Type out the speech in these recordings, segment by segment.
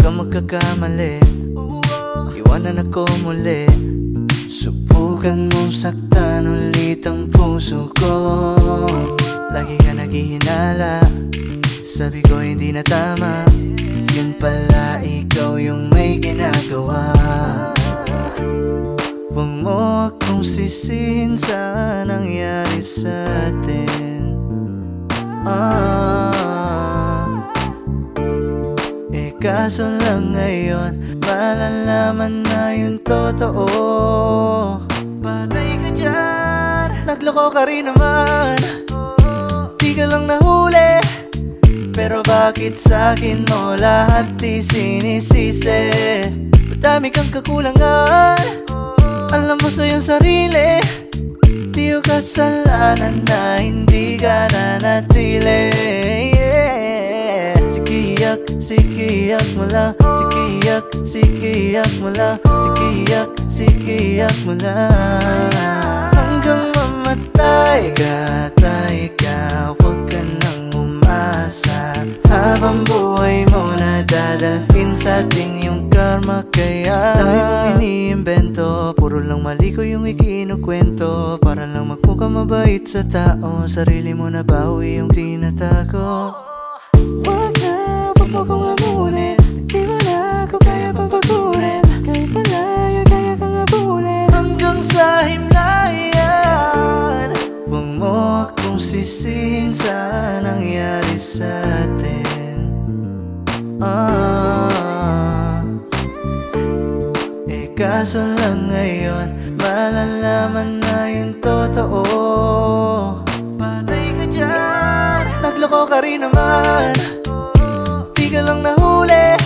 kang magkakamali, iwanan ako muli. Subukan mong saktan ulit ang puso ko. Lagi ka naghihinala, sabi ko hindi na tama. Yun pala ikaw yung may ginagawa. Huwag mo akong sisihin sa nangyari sa atin. Kaso lang ngayon malalaman na yung totoo. Patay ka dyan, nagloko ka rin naman. Di ka lang nahuli, pero bakit sa'kin mo lahat isinisisi? Madami kang kakulangan, alam mo sa iyong sarili. Di ko kasalanan na hindi ka nanatili. Sikiyak mo lang, sikiyak mo lang, sikiyak mo lang. Hanggang mamatay ka, tay ka, huwag ka nang umasa. Habang buhay mo nadadalhin sa atin yung karma. Kaya dami mong iniimbento, puro lang mali ko yung ikinukwento. Para lang magmukhang mabait sa tao, sarili mo na bawi yung tinatago. Huwag mo kong amunin, di mo na ako kaya papagurin. Kahit malayo kaya kang abulin hanggang sa himlayan. Huwag mo akong sisihin sa nangyari sa atin. Kaso lang ngayon malalaman na yung totoo. Patay ka dyan, nagloko ka rin naman. Di ka lang nahuli,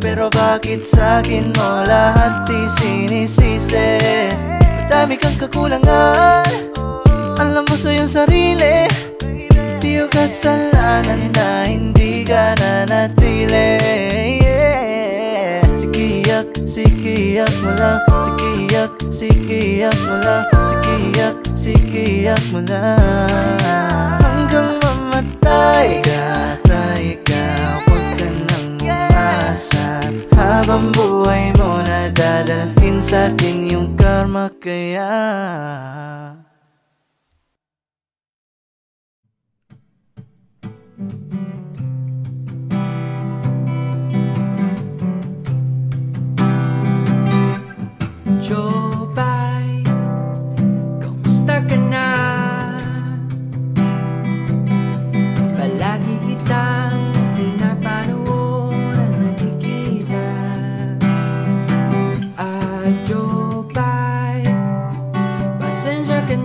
pero bakit sa'kin mo lahat isinisisi? Madami kang kakulangan, alam mo sa iyong sarili. Di ko kasalanan na hindi ka nanatili. Sikiyak mo lang, sikiyak mo lang, sikiyak mo lang. Hanggang mamatay ka, tay ka, huwag ka nang umasa. Habang buhay mo nadadalhin sa atin yung karma. Kaya Jobay, kamusta ka na? Palagi kitang pinapanood at nakikita. Jobay, pasensya ka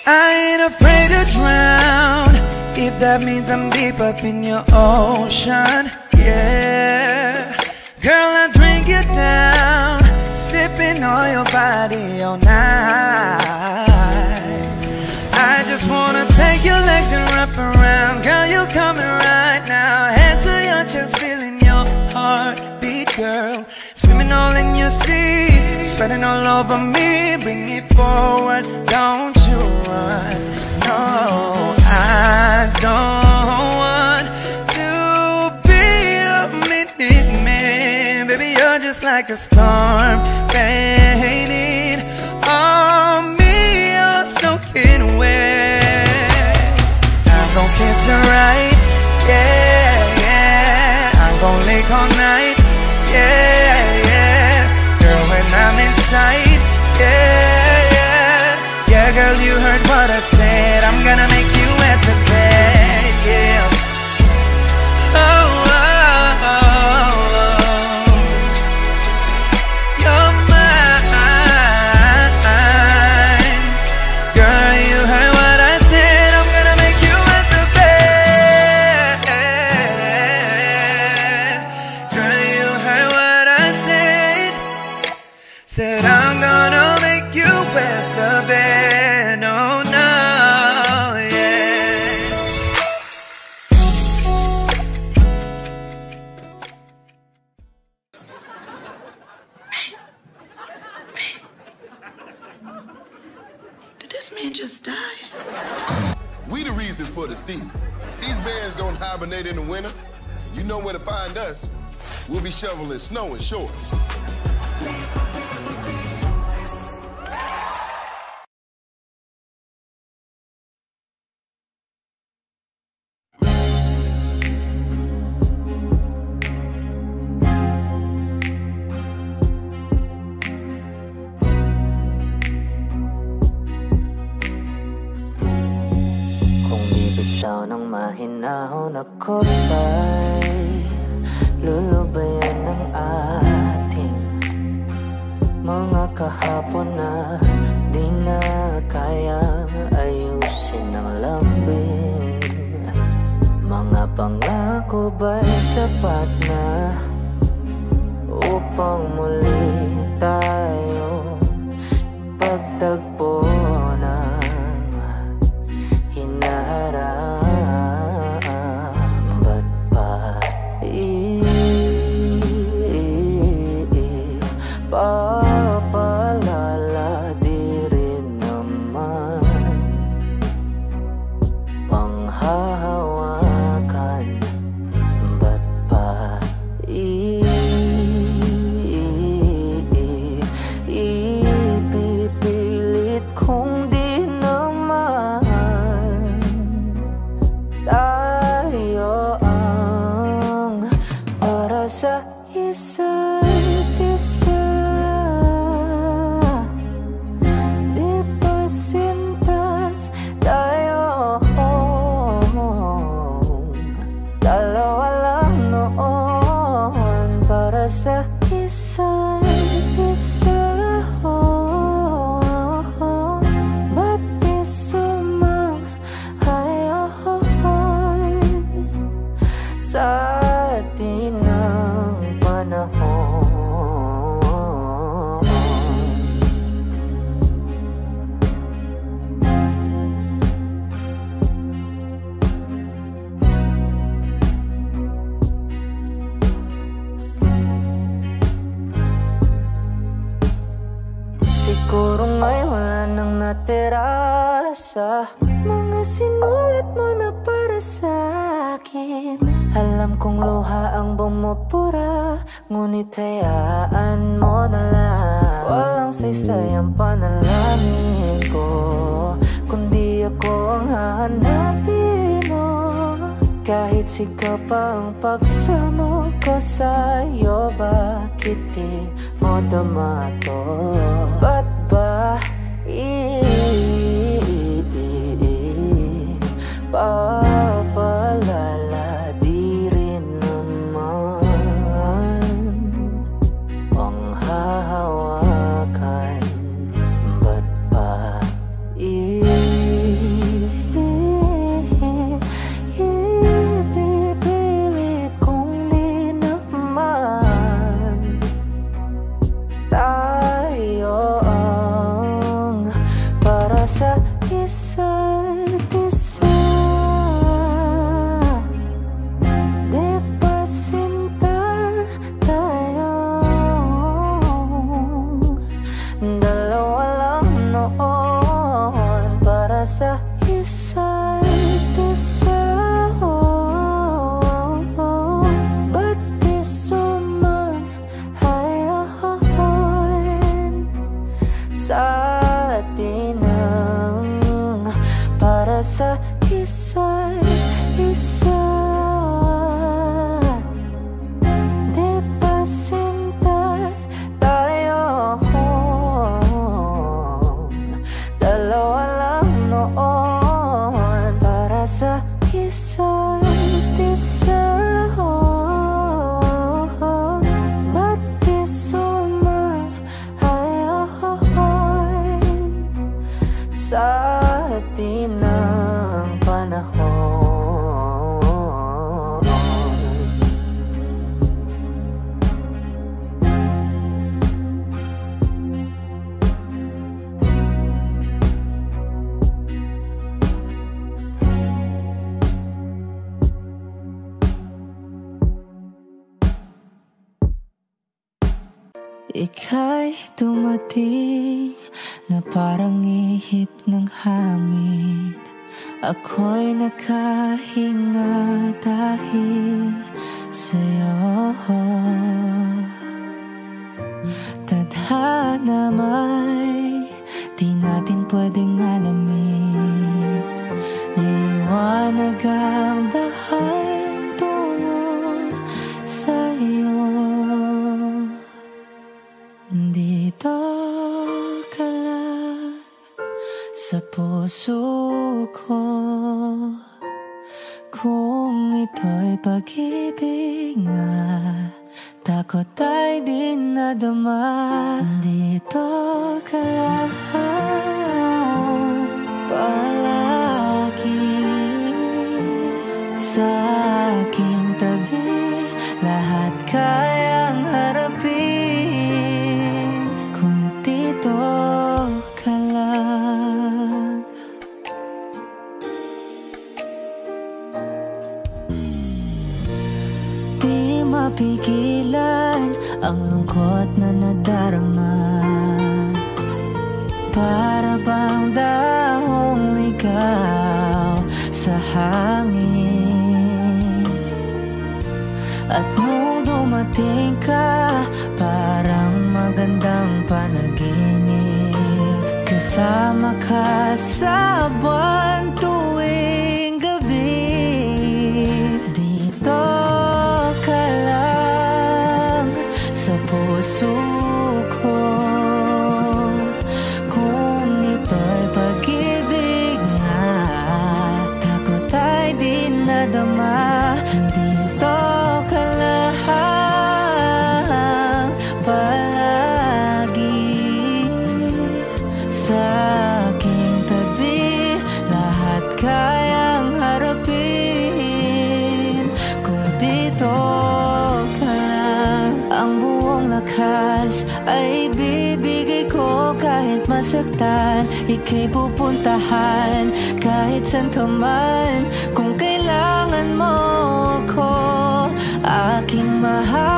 I ain't afraid to drown, if that means I'm deep up in your ocean. Yeah, girl, I drink you down, sipping on your body all night. I just wanna take your legs and wrap around. Girl, you coming right now, head to your chest, feeling your heartbeat, girl. Swimming all in your sea, sweating all over me. Bring it forward, don't you run. No, I don't want to be a minute man. Baby, you're just like a storm raining on me. You're soaking wet. I'm gon' kiss her right, yeah, yeah. I'm gon' lick all night, yeah, yeah. Girl, when I'm inside, yeah, yeah. Yeah, girl, you heard what I said. I'm gonna make you wet the bed, yeah. Oh, oh, oh, oh. You're mine. Girl, you heard what I said. I'm gonna make you wet the bed. Girl, you heard what I said. Said I'm gonna make you wet the bed. Oh no, yeah. Did this man just die? We the reason for the season. These bears don't hibernate in the winter. You know where to find us. We'll be shoveling snow in shorts. Kung bibitaw ng mahinahon ako ba'y lulubayan ng ating mga kahapon na di na kayang ayusin ng lambing. Mga pangako ba'y sapat na upang muli tayo pagtagpo ng hinaharap? Ba't pa papalala? Di rin naman panghahawakan. Ba't pa ipipilit kung di naman tayo ang para sa isa't isa? Di ba sinta tayo? Dalawa lang noon para sa isa't isa. Ba't di sumang-ayon sa atin ang panahon? Siguro ngay wala nang natira sa mga sinulat mo na para sa akin. Alam kong luha ang bumupura, ngunit hayaan mo na lang. Walang saysay ang panalangin ko, kundi ako ang hahanapin mo. Kahit sigaw pa ang pagsamo ko sa'yo, bakit di mo damato? Ba't ba papalala? Di rin naman panghahawakan. Ba't ba sa isa't isa. Di ba sinta tayong dalawa lang noon para sa isa't isa? Ba't di sumahayon sa atin ang para sa isa't isa? Di ba sinta tayo dalawa lang noon para sa isa't isa? Ba't di sumahayon sa atin ang panahon? Ika'y dumating na parang ihip ng hangin. Ako'y nakahinga dahil sa'yo. Tadhana may di natin pwedeng alamin. Liliwanag ang daan tungo sa'yo. Dito ka lang sa puso ko, kung ito'y pag-ibig nga, takot ay di nadama. Dito ka lang palagi sa aking tabi, lahat kayang harapin kung dito ka lang. Di mapigilan ang lungkot na nadarama, para bang dahong ligaw sa hangin. At nung dumating ka, parang magandang panaginip, kasama ka sa buwan tuwing gabi. Dito ka lang sa puso ko, kung ito'y pag-ibig nga, takot ay di nadama. Dito ka lang palagi sa aking tabi, lahat kayang harapin kung dito ka lang. Ang buong lakas ay bibigay ko kahit masaktan, ika'y pupuntahan kahit saan ka man. Kung kailangan mo ko, aking mahal.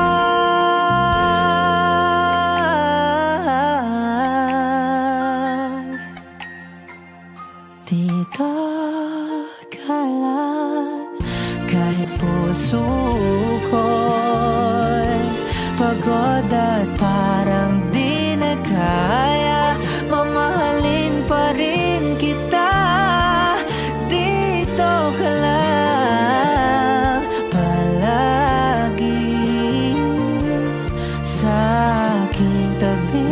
Dito ka lang kahit puso ko'y pagod at parang di na kaya, mamahalin pa rin kita. Dito ka lang palagi sa aking tabi,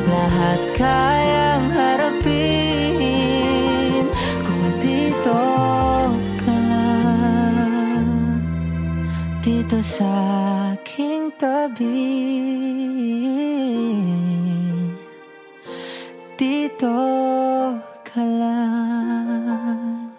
lahat kayang harapin kung dito ka lang. Dito sa aking tabi, dito ka lang.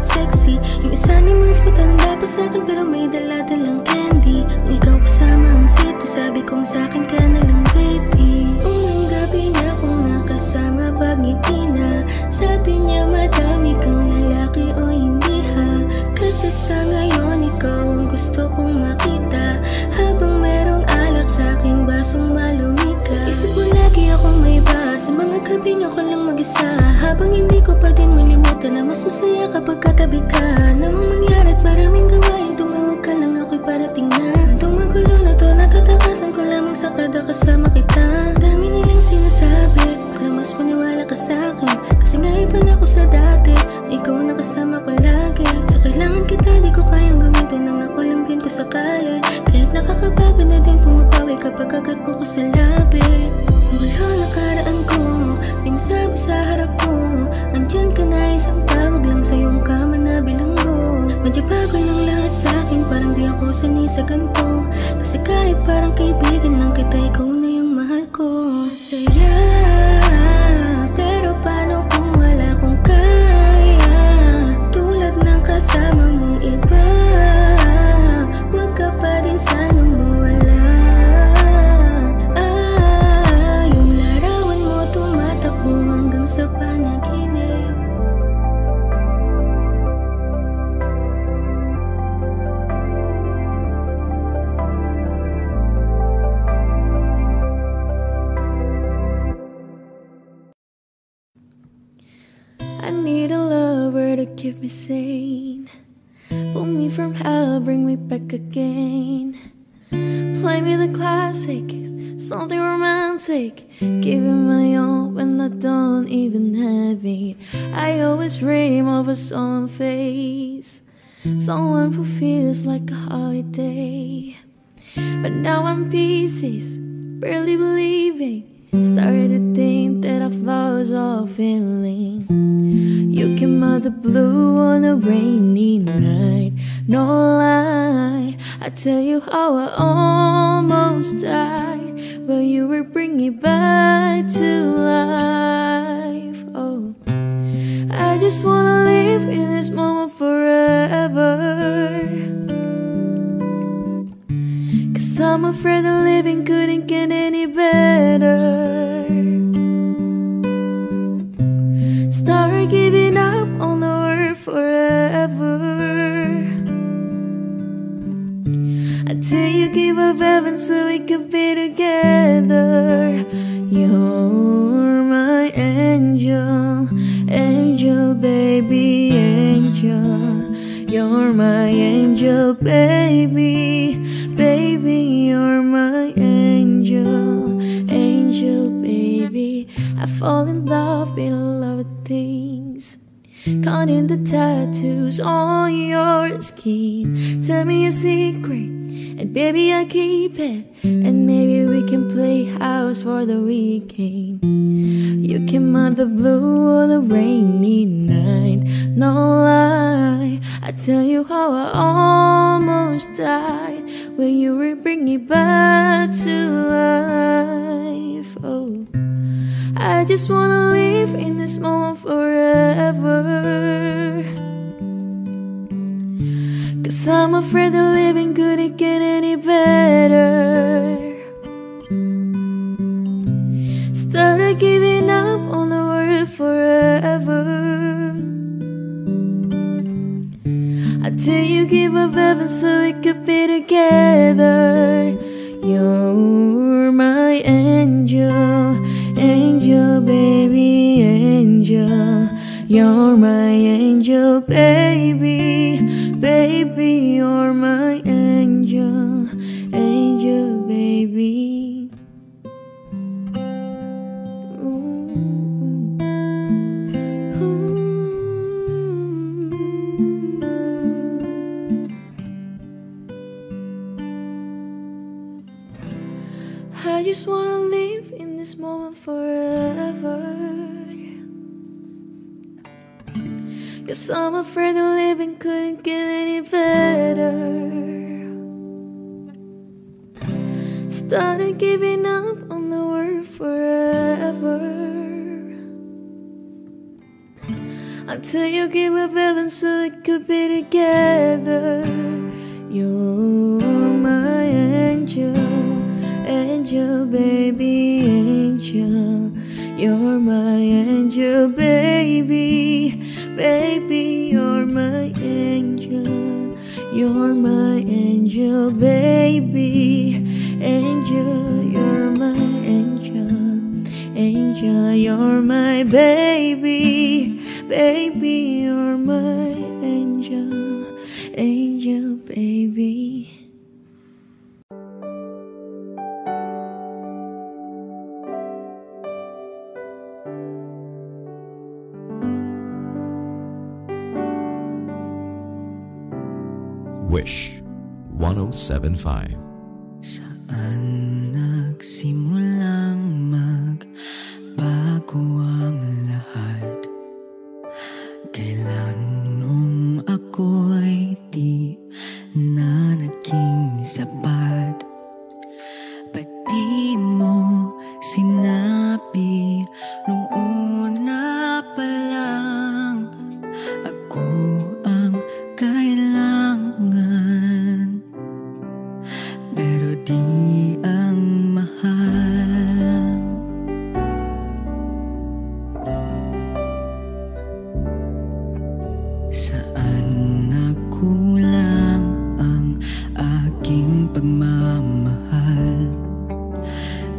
at sexy. Yung isa naman mas matanda pa sa'kin pero may dala-dalang candy. Nung ikaw kasama ang safety, sabi kong sa'kin ka na lang baby. Unang gabi niya akong nakasama pag ngiti na, sabi niya madami kang lalaki o hindi ha. Kasi sa ngayon ikaw ang gusto kong makita, habang merong alak sa'king basong malumi ka. Sa isip mo lagi akong may iba, sa mga gabi niyo ko lang mag-isa, habang hindi ko pa din malimutan na mas masaya kapag katabi ka. Namang mangyari at maraming gawain, tumawag ka lang ako'y parating na. Itong magulo na to, natatakasan ko lamang sa kada kasama kita. Dami nilang sinasabi para mas maniwala ka sa'kin, kasi nga iba na ako sa dati, na ikaw ang nakasama ko lagi. So kailangan kita, di ko kayang gawin to nang ako lang din ko sakali. Kaya't nakakapagod na din pumapawi kapag agad mo ko sa labi. Ang gulo nakaraan ko, di masabi sa harap mo, andyan ka na isang tawag lang sa iyong kama na bilanggo. Medyo bago lang lahat sa'kin, parang di ako sanay sa ganito, kasi kahit parang kaibigan lang kita, ikaw na yung mahal ko. Saya, pero paano kung wala kong kaya, tulad ng kasama mong iba, wag ka pa din sana mawala. Yung larawan mo tumatakbo hanggang sa panaginip. I need a lover to keep me sane, pull me from hell, bring me back again. Play me the classics, something romantic, give it my all when I don't even have it. I always dream of a solemn face, someone who feels like a holiday. But now I'm pieces, barely believing, started to think that I've lost all feeling. You came out the blue on a rainy night, no lie, I tell you how I almost died, but you were bringing back to life. Oh, I just wanna live in this moment forever, 'cause I'm afraid that living couldn't get any better. Start giving up on the word forever, until you give up heaven so we could be together. You're my angel, angel baby, angel. You're my angel baby, baby, you're my angel, angel baby. I fall in love with a lot of things, counting the tattoos on your skin. Tell me a secret, and baby I keep it, and maybe we can play house for the weekend. You came out the blue on a rainy night, no lie, I tell you how I almost died, when you were bringing back to life. Oh, I just wanna live in this moment forever, 'cause I'm afraid that living couldn't get any better. Started giving up on the word forever, until you give up heaven so we could be together. You're my angel, angel baby, angel. You're my angel baby, baby, you're my angel, angel baby. I just wanna live in this moment forever, 'cause I'm afraid that living couldn't get any better. Started giving up on the word forever, I'll tell you, give up heaven so we could be together. You're my angel, angel, baby, angel. You're my angel, baby, baby, you're my angel. You're my angel, baby, angel, you're my angel. Angel, you're my baby, baby, you're my angel, angel, baby. Wish 107.5. Saan nagsimulang magbago ang lahat? Kailan nung ako'y di na naging sapat? Ba't di mo sinabi nung una pa lang ako ang kailangan? Pero di ang mahal. Saan nagkulang ang aking pagmamahal?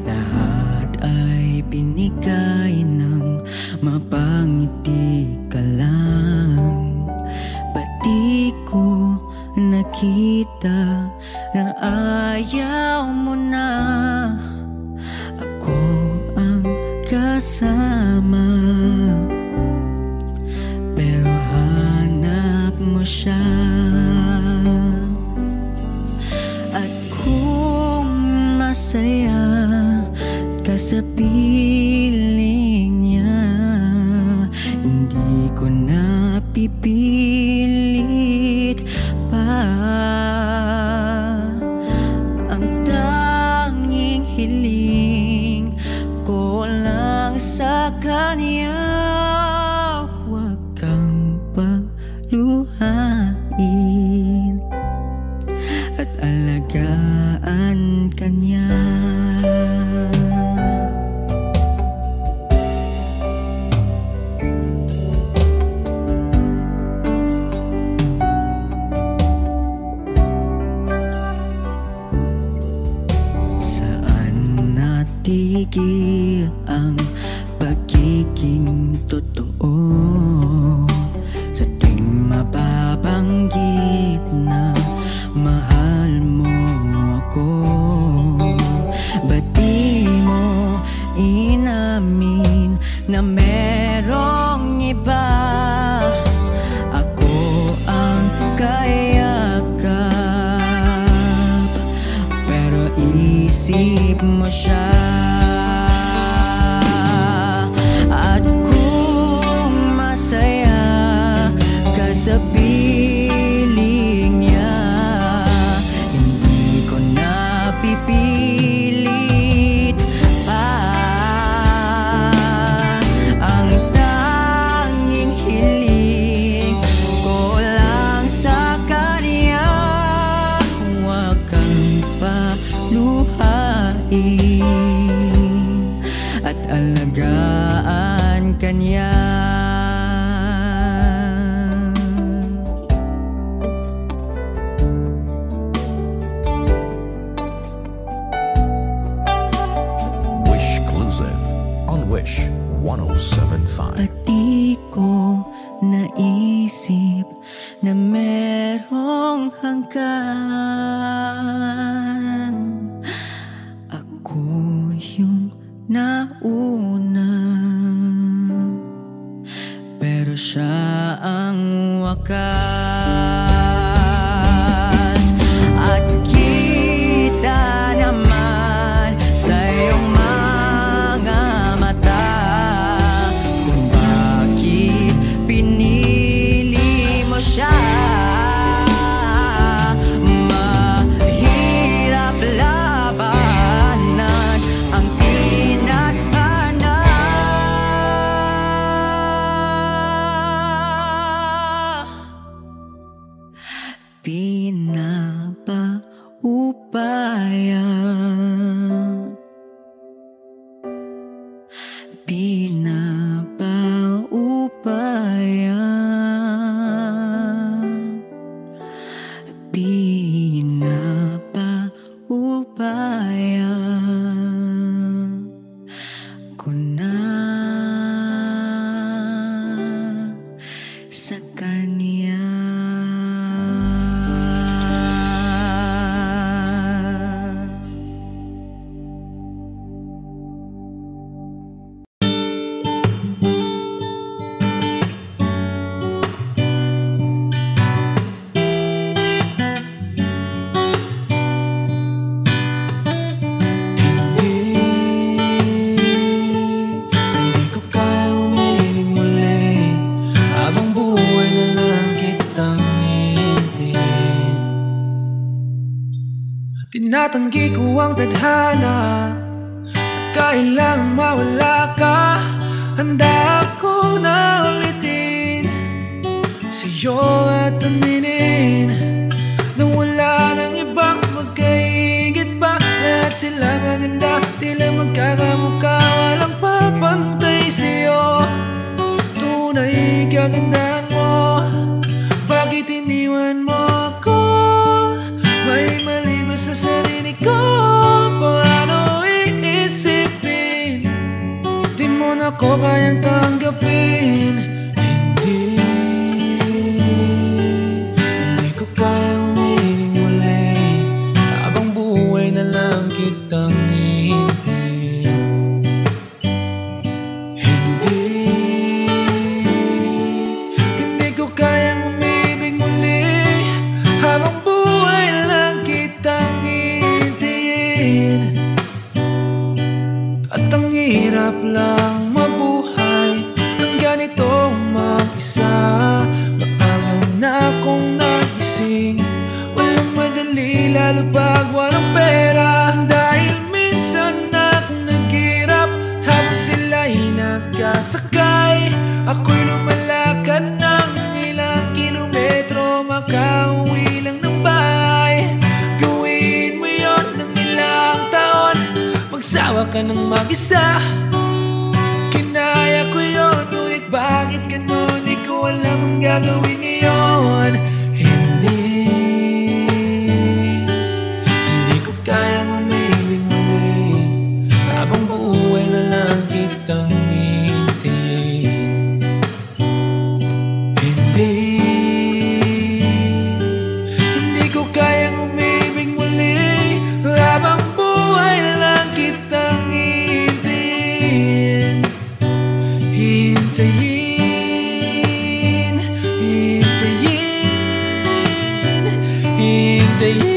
Lahat ay binigay ng mapangiti ka lang. Ba't di ko nakita na ayaw mo na ako ang kasama? Pero hanap mo siya. At kung masaya ka sa piling niya, hindi ko na pipilit pa. Ang tanging hiling ko lang sa kanya, huwag kang paluhain at alagaan kanya. Tigil ang pagiging totoo sa tuwing mababanggit na mahal mo ako. Ba't di mo inamin na merong iba? Ako ang kayakap, pero isip mo siya. Sa piling niya, hindi ko na pipilit pa. Ang tanging hiling ko lang sa kanya, huwag kang paluhain at alagaan kanya. Wish 107.5. At di ko naisip na merong hanggan. Ako yung nauna, pero siya ang wakas. At kita naman sa iyong pinili mo siya. Mahirap labanan ang tinadhana. Pinapaupayan, pinapaupayan, pinapaupayan ko na sa kanya. Tinatanggi ko ang tadhana at kailangan mawala ka. Handa ako na ulitin sa'yo at aminin na wala nang ibang magkaigit pa. Lahat sila maganda, tila magkakamukha, walang papantay sa'yo. Tunay kagandahan mo, bakit iniwan mo ako? May mali ba sa sarili ko? Paano iisipin? Di mo na ko kayang tanggapin. Hindi ko kayang umiling muli habang buhay na lang kitang hihintayin. Hindi ko kayang umibig muli habang buhay lang kitang hihintayin. At ang hirap lang mabuhay ng ganito mag-isa. Maaga na akong nagising, walang madali lalo pag walang pera. Dahil minsan na akong naghirap habang sila'y nagkasakay. Ako'y lumalakad ng ilang kilometro, makauwi lang ng bahay. Gawin mo yon ng ilang taon, magsawa ka ng mag-isa. Kinaya ko yon, ngunit bakit ganon? Di ko alam ang gagawin ngayon. Hindi ko kayang umibig muli habang buhay na lang kitang hihintayin. Hindi ko kayang umibig muli habang buhay lang kitang hihintayin. Hintayin, hintayin, hintayin,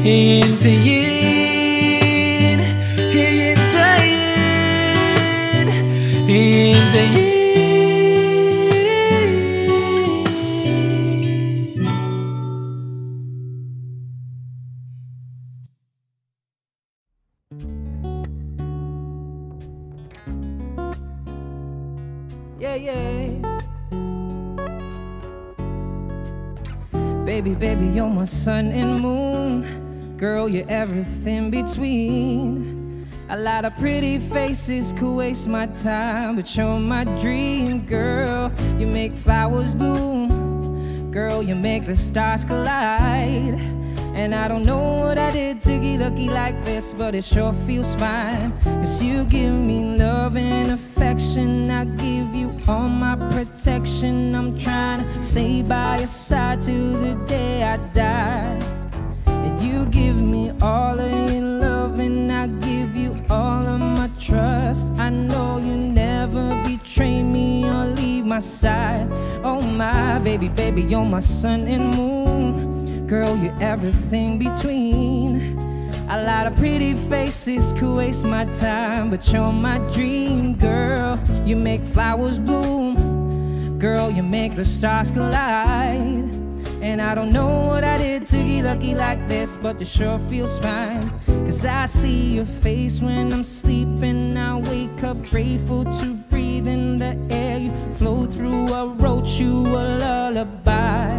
hintayin, hintayin, hintayin. Yeah, yeah. Baby, baby, you're my sun and moon. Girl, you're everything between. A lot of pretty faces could waste my time, but you're my dream, girl. You make flowers bloom. Girl, you make the stars collide. And I don't know what I did to get lucky like this, but it sure feels fine. Cause you give me love and affection, I give you all my protection. I'm trying to stay by your side till the day I die. And you give me all of your love and I give you all of my trust. I know you never betray me or leave my side. Oh my baby, baby, you're my sun and moon. Girl, you're everything between. A lot of pretty faces could waste my time, but you're my dream, girl. You make flowers bloom. Girl, you make the stars collide. And I don't know what I did to get lucky like this, but it sure feels fine. Cause I see your face when I'm sleeping. I wake up grateful to breathe in the air you flow through. I wrote you a lullaby,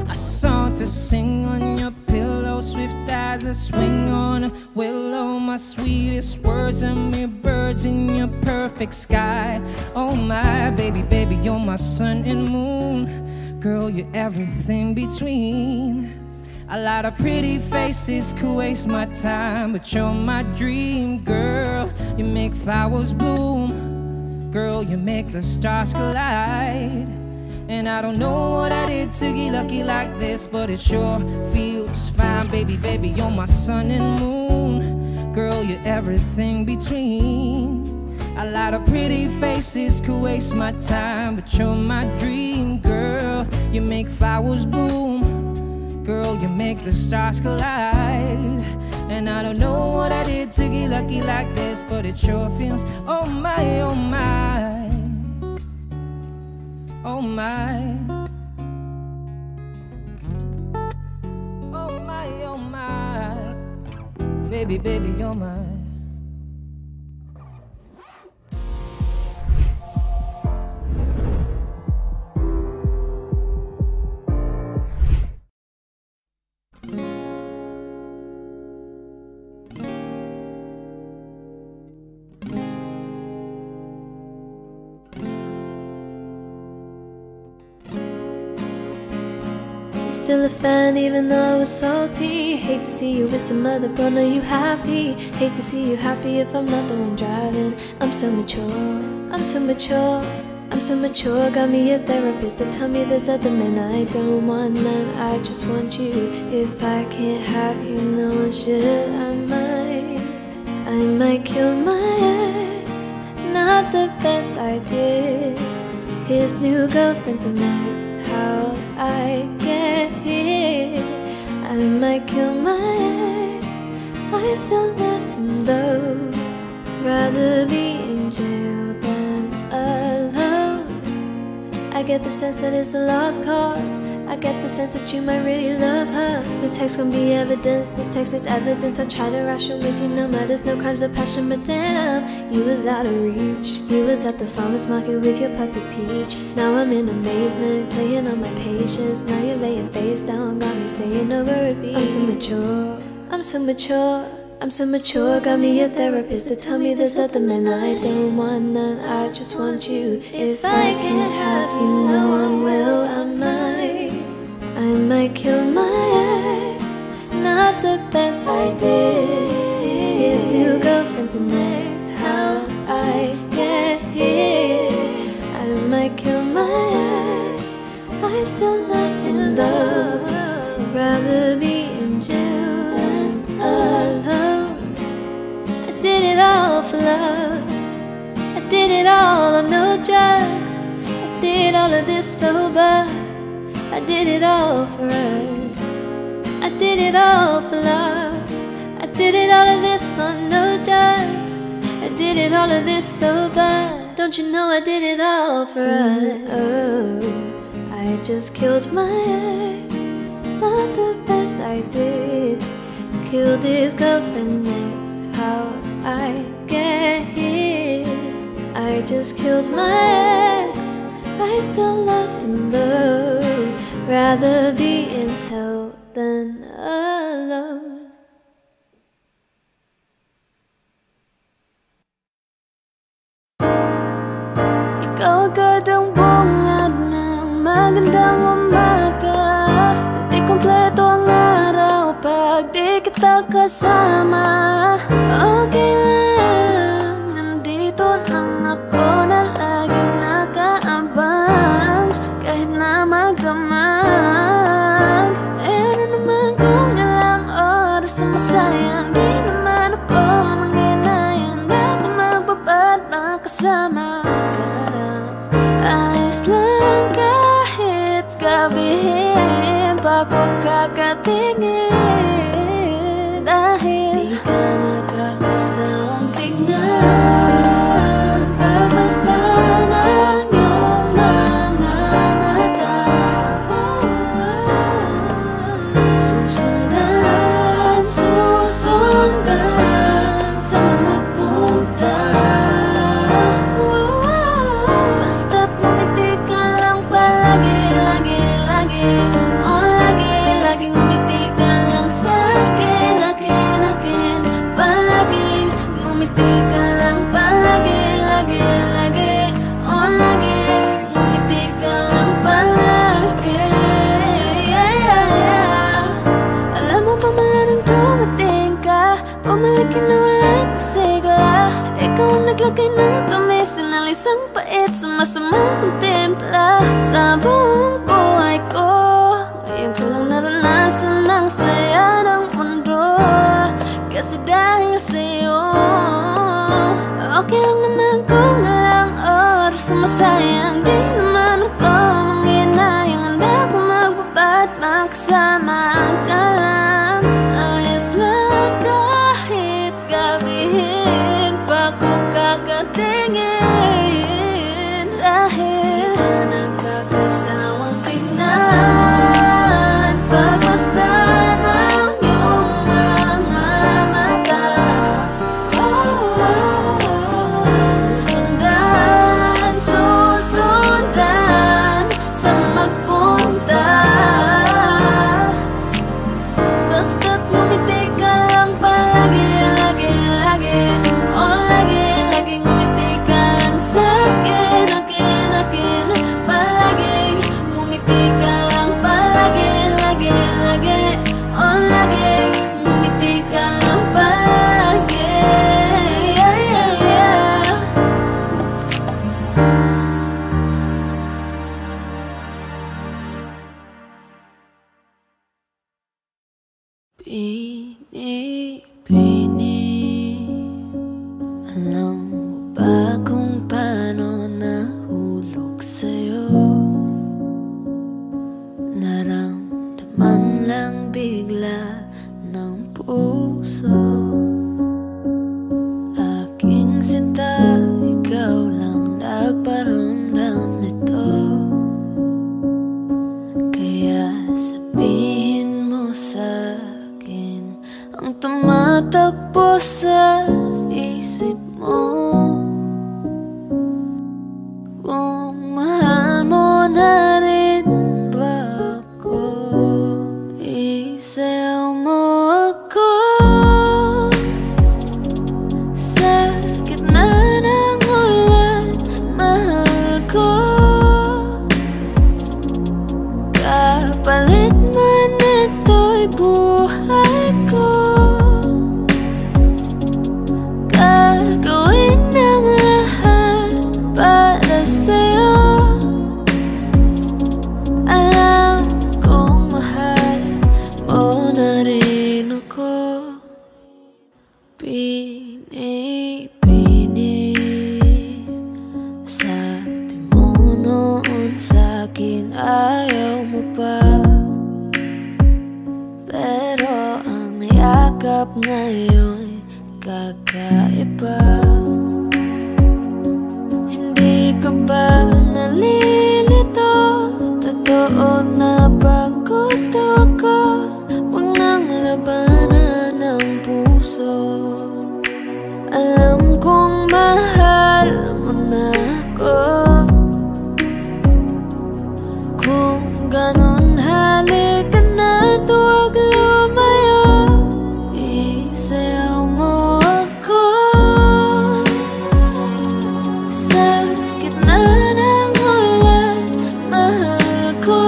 a song to sing on your pillow. Swift as a swing on a willow. My sweetest words are mere birds in your perfect sky. Oh my baby, baby, you're my sun and moon. Girl, you're everything between. A lot of pretty faces could waste my time, but you're my dream, girl. You make flowers bloom. Girl, you make the stars collide. And I don't know what I did to get lucky like this, but it sure feels fine. Baby, baby, you're my sun and moon. Girl, you're everything between. A lot of pretty faces could waste my time, but you're my dream, girl. You make flowers bloom. Girl, you make the stars collide. And I don't know what I did to get lucky like this, but it sure feels, oh my, oh my, oh my, oh my, oh my. Baby, baby, you're mine. Still a fan even though I was salty. Hate to see you with some other bro, know you happy. Hate to see you happy if I'm not the one driving. I'm so mature, I'm so mature, I'm so mature. Got me a therapist to tell me there's other men I don't want none. I just want you. If I can't have you, no one should. I might kill my ex. Not the best idea. His new girlfriend's an ex. How I get here? I might kill my ex. I still love him though. Rather be in jail than alone. I get the sense that it's a lost cause. I get the sense that you might really love her. This text gon' be evidence, this text is evidence. I try to ration with you, no murders, no crimes of passion. But damn, you was out of reach. You was at the farmer's market with your perfect peach. Now I'm in amazement, playing on my patience. Now you're laying face down, got me saying over a beat. I'm so mature, I'm so mature, I'm so mature. Got me a therapist to tell me there's other men I don't want none. I just want you. If I can't have you, no one will. I might kill my ex. Not the best idea. His new girlfriend's an ex. How I get here? I might kill my ex. I still love him though. Rather be in jail than alone. I did it all for love. I did it all on no drugs. I did all of this sober. I did it all for us. I did it all for love. I did it all of this on no drugs. I did it all of this sober. Don't you know I did it all for us? Oh, I just killed my ex. Not the best I did. Killed his girlfriend next. How I get here? I just killed my ex. I still love him though. Rather be in hell than alone. Ikaw agad ang bungad ng magandang umaga. Hindi kompleto ang araw pag di kita kasama. Okay lang, nandito lang ako na laging nakaabang. Kahit na magdamag, ano naman kung ilang oras ang masayang. Di naman ako manghinayang na pa magbabad na kasama ka lang. Ayos lang kahit gabihin pa ko kakatingin. Dahil di ka nakakasawang tignan. Pagmasdan ang iyong mga mata. Naglagay ng tamis, sinalisang pait, sumasama kong timpla sa buong buhay ko. Ngayon ko lang naranasan ang saya ng mundo, kasi dahil sa'yo. Okay lang naman kung nalang oras sumasayang, di naman ako manghinayang. Handa ko magbabat, makasama ka lang. Ayos lang kahit gabihin pa ko kakatingin, dahil di ka nagkakasawang tingnan. Pagmasdan ang iyong mga mata, susundan saan magpunta. Basta't ngumiti ka lang palagi, lagi, lagi. Oh, lagi, lagi ngumiti ka lang sa'kin, akin, akin. Palaging ngumiti ka lang palagi, lagi, lagi. Oh, lagi, ngumiti ka lang palagi. Yeah, yeah, yeah. Pini-pini, alam mo ba kung paano nahulog sa'yo? Naramdaman lang bigla ng puso. Aking sinta, ikaw lang nagparamdam nito. Kaya sabihin mo sa'kin ang tumatakbo sa isip mo. Kung mahal mo na rin ba ako, isayaw mo ako sa gitna ng ulan, mahal ko. Kapalit man ito'y buhay ko, gagawin ng lahat para sa'yo. Alam kong mahal mo na rin ako. Pini-pini, sabi mo noon sa'kin ayaw mo pa, pero ang yakap ngayon kakaiba. Hindi ka ba nalilito? Totoo na bang gusto ko? Huwag nang labanan ng puso. Alam kong mahal mo na ako. Kung ganon, halika na, huwag lumayo. Isayaw mo ako sa gitna ng ulan, mahal ko.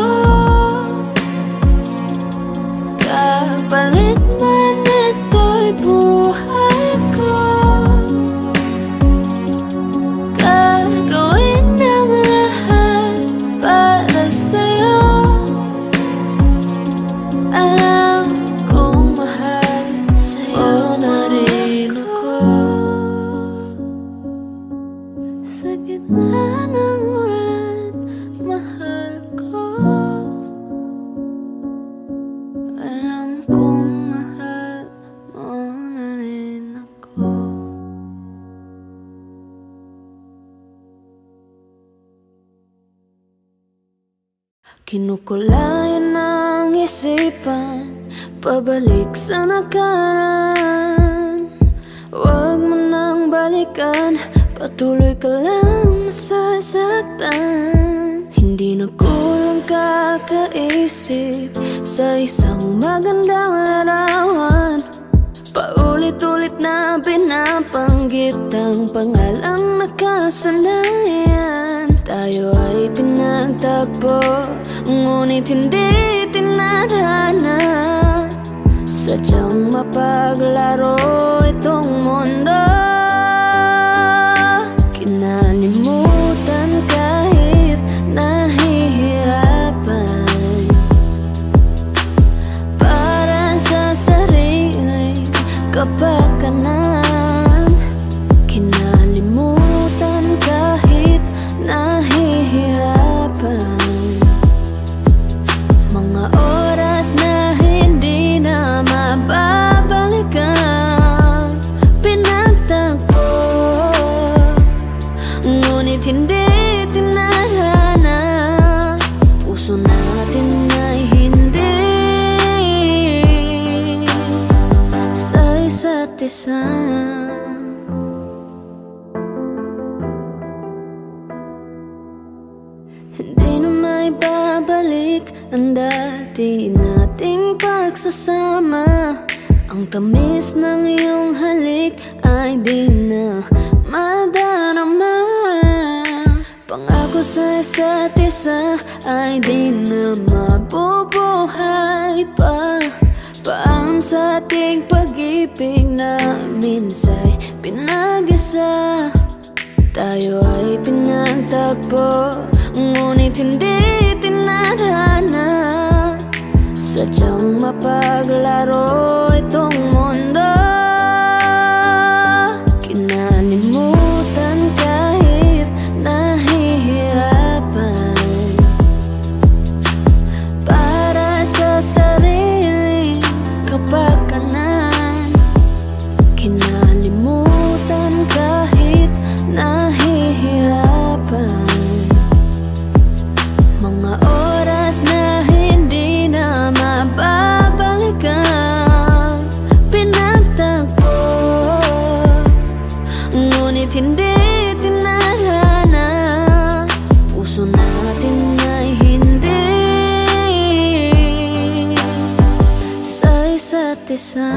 Kapalit man ito'y buhay ko, gagawin ng lahat para sa'yo. Alam kong mahal sa'yo na rin ako. Sa gitna ng ulan, mahal ko. Alam kong mahal mo na rin ako. Kinukulayan ng isipan, pabalik sa nakaraan. Huwag mo nang balikan, patuloy ka lang masasaktan. Hindi na kulang kakaisip sa isang magandang larawan. Paulit-ulit na binabanggit ang pangalang nakasanayan. Tayo ay pinagtagpo, ngunit hindi tinarana. Sadyang mapaglaro itong mundo. ngunit hindi tinarana. Puso natin ay hindi sa isa't isa. Hindi na may babalik ang dati nating pagsasama. Ang tamis ng iyong halik ay di na madarama. Pangako sa isa't isa ay di na mabubuhay pa. Paalam sa ating pag-ibig na minsa'y pinag-isa. Tayo ay pinagtagpo, ngunit hindi tinarana. Sadyang mapaglaro itong mundo. Kinalimutan kahit nahihirapan, para sa sariling kapakanan. Kinalimutan kahit nahihirapan, mga oras na hindi na mababalikan. Pinagtagpo, ngunit hindi tinarana. Puso natin ay hindi sa isa't isa.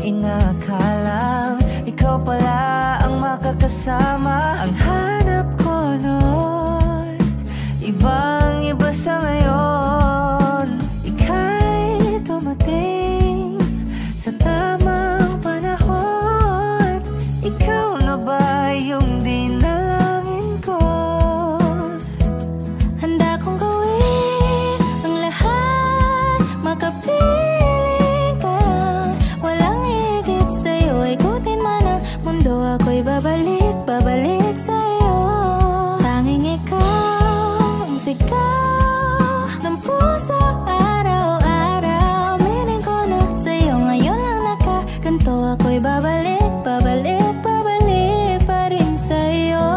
Inakala ikaw pala ang makakasama. Ang hanap ko noon, ibang-iba sa ngayon. Ika'y dumating sa tamang panahon. Ikaw na ba yung dinalangin ko? Handa kong gawin ang lahat, makapiling ka lang. Walang higit sa'yo, ikutin man ang mundo. Ako'y babalik, babalik sa'yo. Tanging ikaw ang sigaw ng puso araw-araw. Miling ko na sa'yo, ngayon lang nakaganto. Ako'y babalik, babalik, babalik pa rin sa'yo.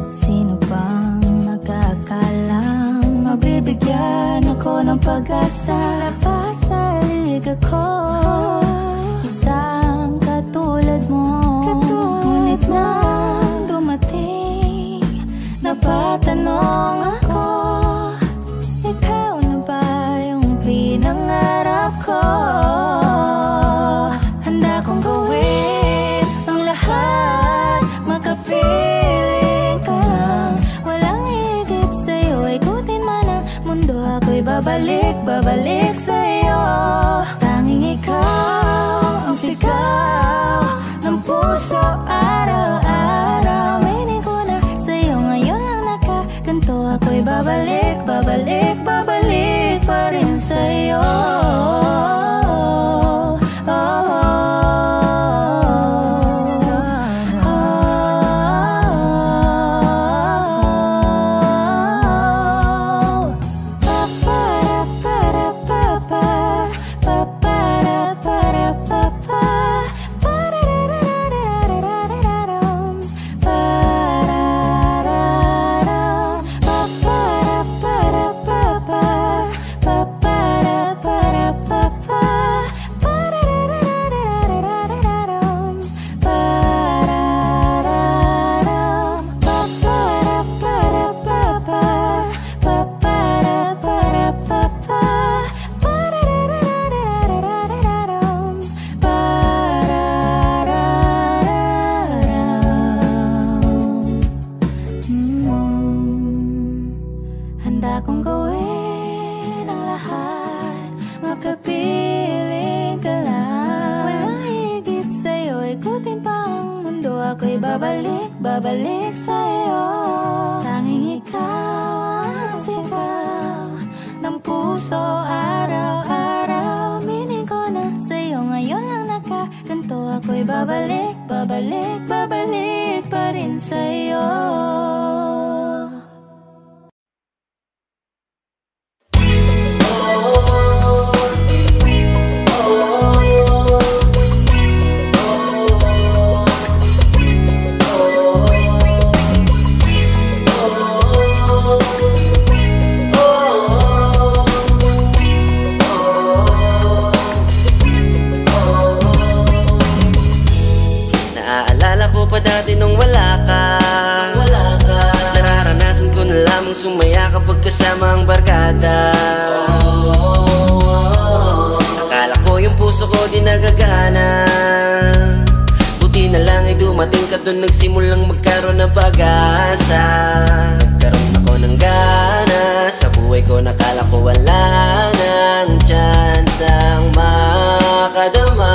Sino bang magkakalang mabibigyan ako ng pag-asa? Labas sa liga ko, isang katulad mo. Ngunit nang dumating, napatanong ako, ikaw na ba yung pinangarap ko? Handa kong gawin ang lahat, makapiling ka lang. Walang higit sa'yo, ikutin man ang mundo. Ako'y babalik, babalik sa'yo. Tanging ikaw ang sigaw ng puso araw-araw. Minig ko na sa'yo, ngayon lang nakaganto. Ako'y babalik, babalik, babalik pa rin sa'yo. Pa Handa kong gawin ang lahat, makapiling ka lang. Walang higit sa'yo, ikutin pa ang mundo. Ako'y babalik, babalik sa'yo. Tanging ikaw ang sigaw ng puso araw-araw. Mining ko na sa'yo, ngayon lang nakaganto. Ako'y babalik, babalik, babalik pa rin sa'yo. Dati nung wala ka, nararanasan ko na lamang sumaya kapag kasama ang barkada. Akala ko yung puso ko di nagagana, buti na lang ay dumating ka dun, nagsimulang magkaroon ng pag-asa. Nagkaroon ako ng gana sa buhay ko, nakala ko wala nang chance ang makadama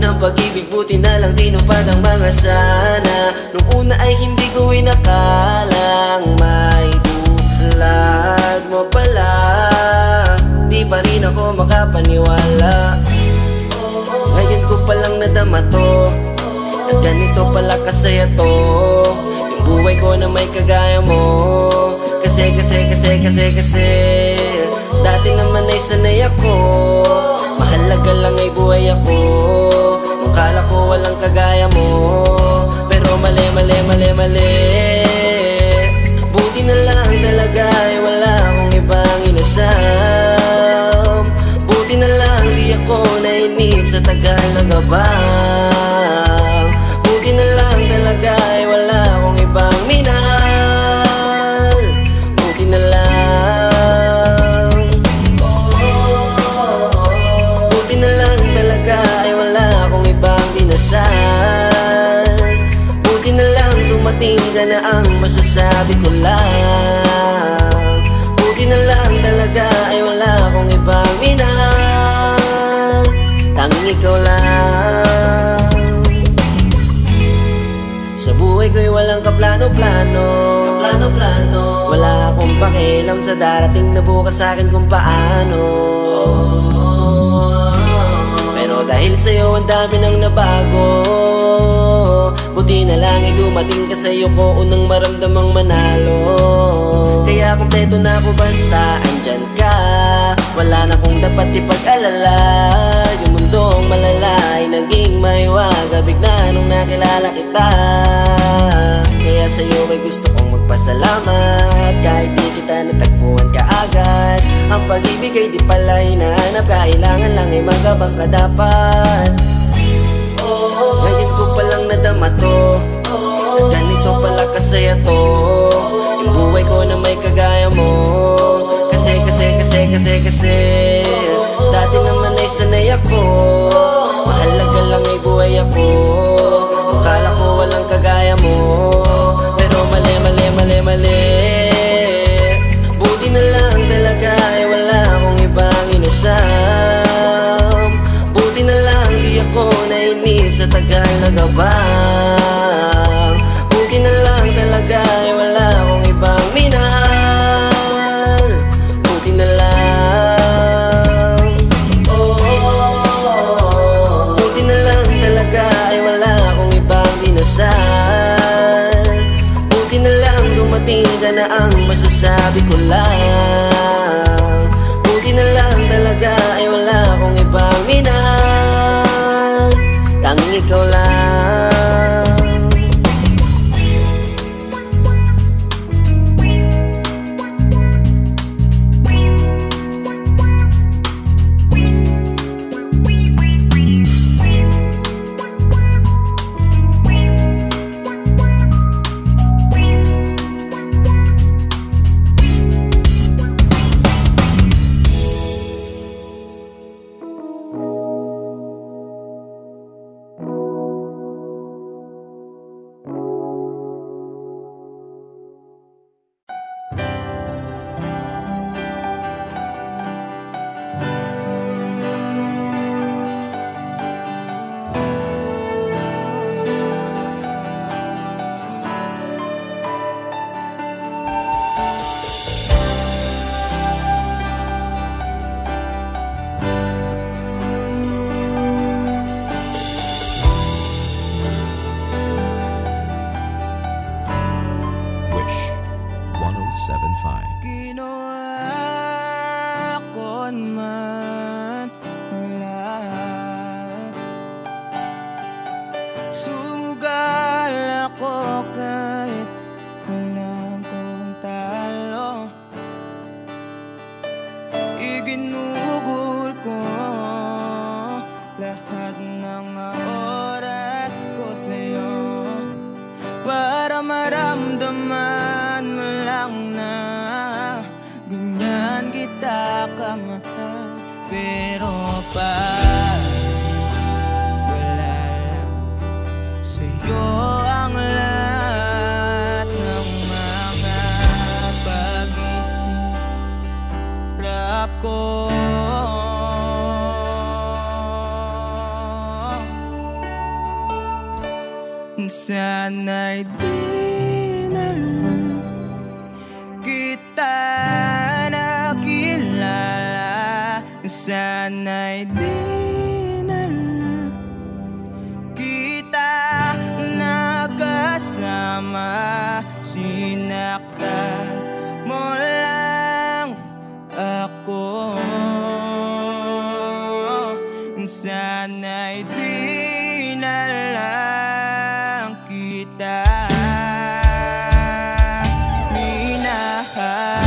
ng pag-ibig, buti na lang tinupad ang mga sana. Nung una ay hindi ko inakalang may tulad mo pala. Di pa rin ako makapaniwala, ngayon ko palang nadama to, na ganito pala kasaya to, yung buhay ko na may kagaya mo. Kasi dati naman ay sanay ako, mahalaga lang ay buhay ako. Nung kala ko walang kagaya mo, pero mali. Buti na lang talaga ay wala akong ibang inasam. Buti na lang di ako nainip sa tagal na gabang. Buti na lang talaga ay wala akong ibang minahal. Buti na lang, buti na lang talaga ay wala akong ibang dinasal. Buti na lang dumating ka na ang masasabi ko lang. Buti na lang talaga ay wala akong ibang minahal, tanging ikaw lang. Sa buhay ko'y walang kaplano-plano, wala akong pakialam sa darating na bukas sa'kin kung paano. Pero dahil sa'yo ang dami nang nabago, buti na lang ay dumating ka sa'yo ko unang maramdamang manalo. Kaya kumpleto na ako basta andyan ka, wala na kong dapat ipag-alala. Yung mundong malalay naging mahiwaga bigla nung nakilala kita. Kaya sa'yo ay gusto kong magpasalamat, kahit di kita natagpuan kaagad. Ang pag-ibig ay di pala hinahanap, kailangan lang ay magabang ka dapat. Ngayon ko palang nadama to, na ganito pala kasaya to, yung buhay ko na may kagaya mo. Kasi dati naman ay sanay ako, mahalaga lang ay buhay ako. Nung kala ko walang kagaya mo, pero mali. Buti na lang talaga ay wala akong ibang inasam. Buti na lang di ako nainip sa tagal na gabang. Buti na lang talaga ay wala akong ibang minahal. Buti na lang, buti na lang talaga ay wala akong ibang dinasal. Buti na lang dumating ka na ang masasabi ko lang. Buti na lang talaga ay wala akong ibang minahal, tanging ikaw lang. 1075. Ginawa ko man ang lahat. Sumugal ako kahit alam kong talo. Iginugol ko lahat ng oras ko sa'yo para maramdaman mo lang na ganyan kita kamahal. Pero wala lang sa'yo ang lahat ng mga paghihirap ko. Sana'y di na lang kita nakilala. Sana'y di na lang kita nakasama. Sinaktan mo lang ako. Sana'y di na lang kita minahal.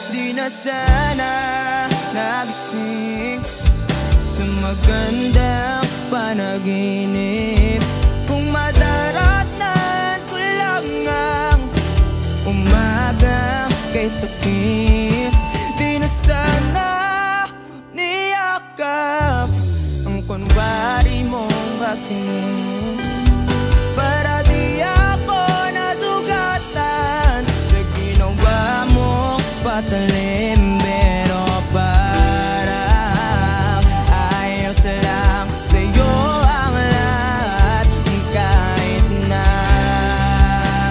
Di na sana nagising sa magandang panaginip. Kung madaratan ko lang ang umaga kay sakit. Di na sana niyakap ang kunwari mong pagtingin, para di ako nasugatan sa ginawa mong patalim. Pero parang ayos lang sa'yo ang lahat, kahit na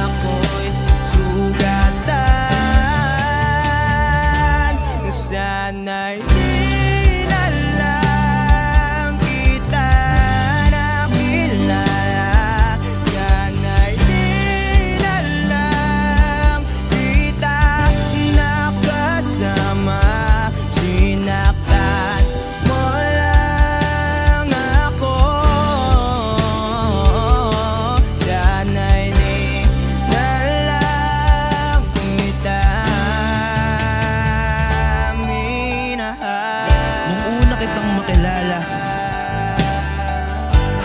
ako'y sugatan. Sana'y di na lang kita nakilala. Sana'y di na lang kita nakasama. Sinaktan mo lang ako. Sana'y di na lang kita minahal. Nung una kitang makilala,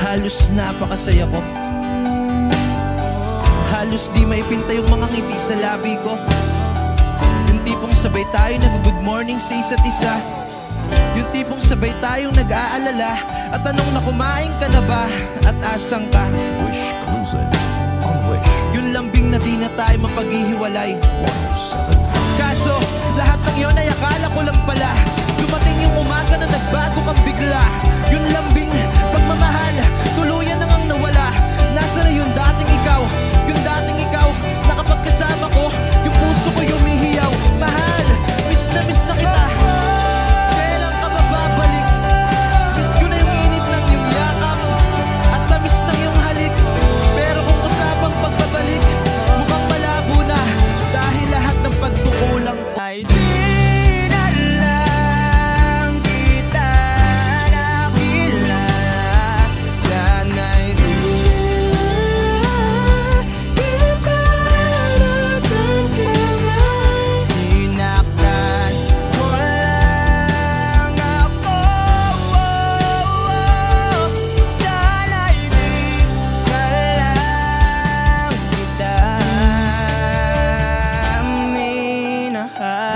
halos napakasaya ko. Halos di maipinta yung mga ngiti sa labi ko. Yung tipong sabay tayo nag-good morning sa isa't isa. Yung tipong sabay tayong nag-aalala at tanong na kumain ka na ba at asang ka. Wish Cruiser on Wish Yung lambing na di na tayo mapaghihiwalay. 1075. Kaso lahat ng yun ay akala ko lang pala. Dumating yung umaga na nagbago kang bigla. Yung lambing pagmamahal tuluyan na ngang nawala. Nasa na yung dating ikaw? Yung dating ikaw na kapag kasama ko, yung puso ko yumihiyaw. Mahal, miss na kita. Kailan ka ba babalik? Miss ko na yung init ng iyong yakap at tamis ng iyong halik. Pero kung usapang pagbabalik, mukhang malabo na dahil lahat ng pagkukulang ko ay di na lang kita nakilala. Sana'y di na lang kita nakasama. Sinaktan mo lang ako. Sana'y di na lang kita minahal.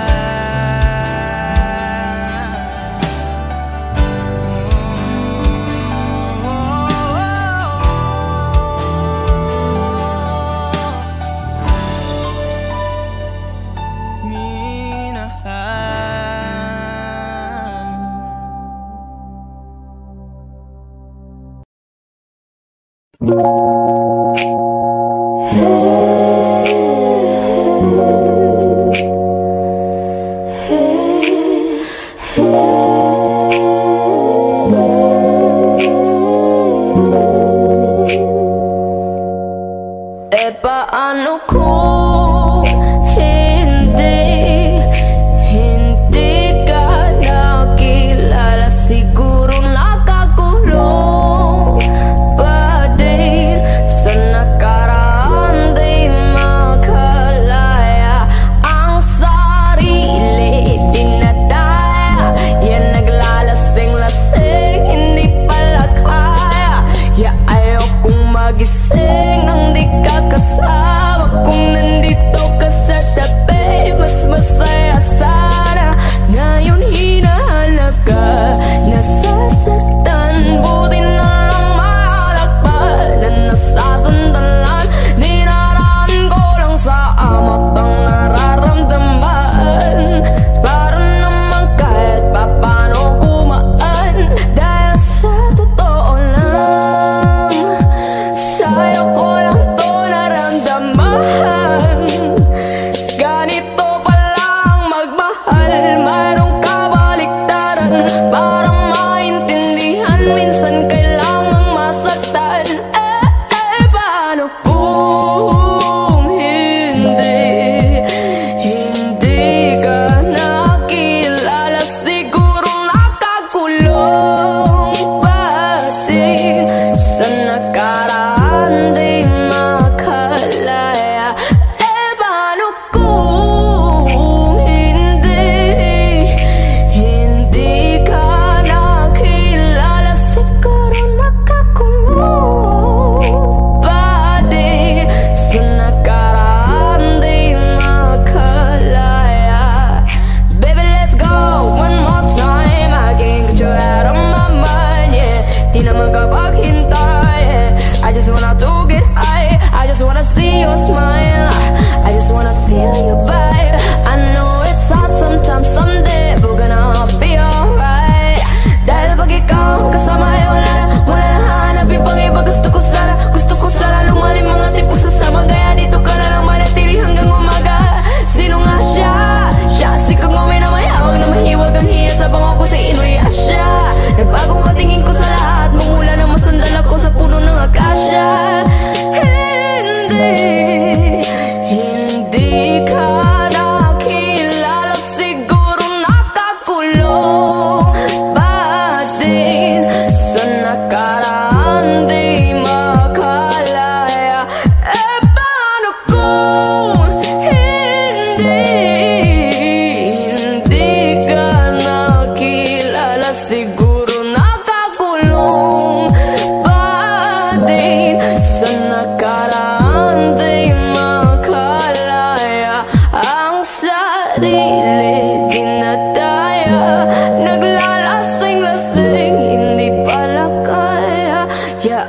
sarili, di na daya. Naglalasing-lasing, hindi pala kaya.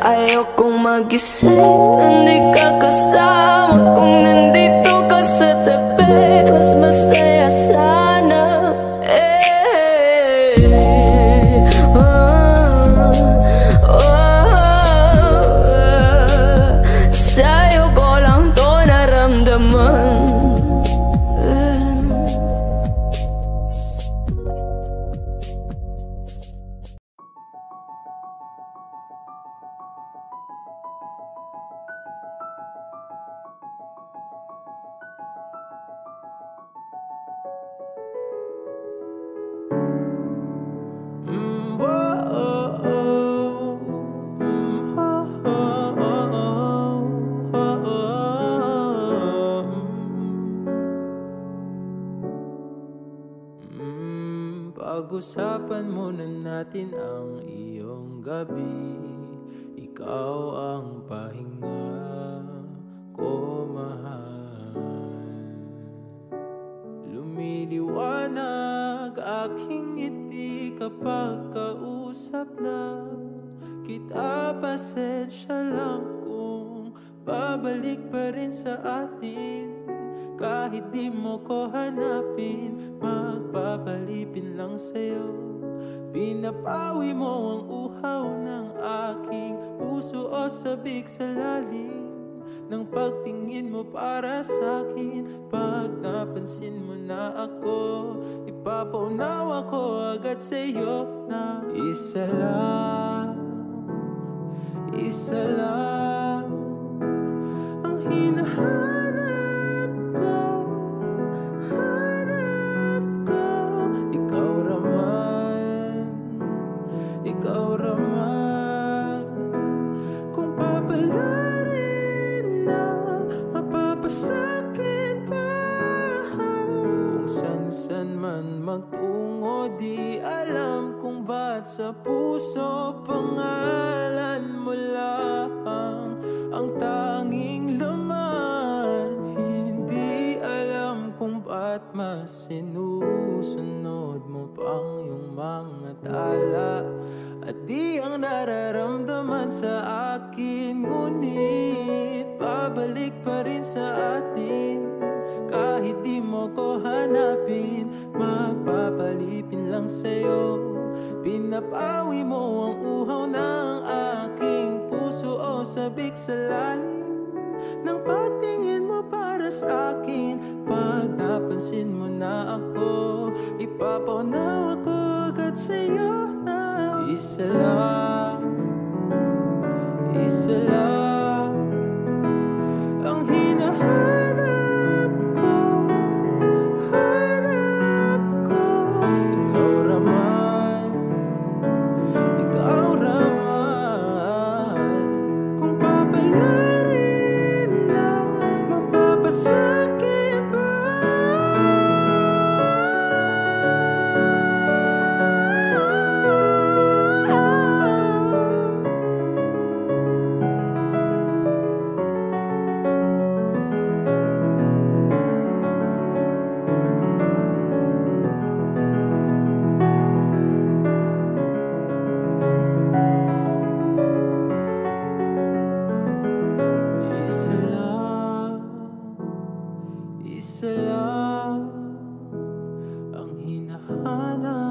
Ayokong magising, hindi ka kasama. Kung nandito ka sa tabi, mas masaya sana. Sa'yo ko lang to naramdaman. Pag-usapan muna natin ang iyong gabi. Ikaw ang pahinga ko, mahal. Lumiliwanag aking ngiti kapag kausap na kita. Pasensya lang kung babalik pa rin sa atin. Kahit di mo ko hanapin, magpapalipin lang sa'yo. Pinapawi mo ang uhaw ng aking puso o sabik sa lalim ng pagtingin mo para sa'kin. Pag napansin mo na ako, ipapaunawa ko agad sa'yo na isa lang ang hinahanap. Ikaw raman, kung papalarin na mapapasakit pa. Kung san-san man magtungo, di alam kung ba't sa puso pangalan mo lang ang tanging laman. Hindi alam kung ba't mas sinusunod mo pang iyong mga tala. At di ang nararamdaman sa akin, ngunit pabalik pa rin sa atin. Kahit di mo ko hanapin, magpapalipin lang sa'yo. Pinapawi mo ang uhaw ng aking puso o sabik sa lalim ng pagtingin mo para sa akin. Pag napansin mo na ako, ipapaunawa ko agad sa'yo na isa lang ang hinahanap ko, Ikaw raman, kung papalarin na mapapasakit ba. Isa lang ang hinahanap.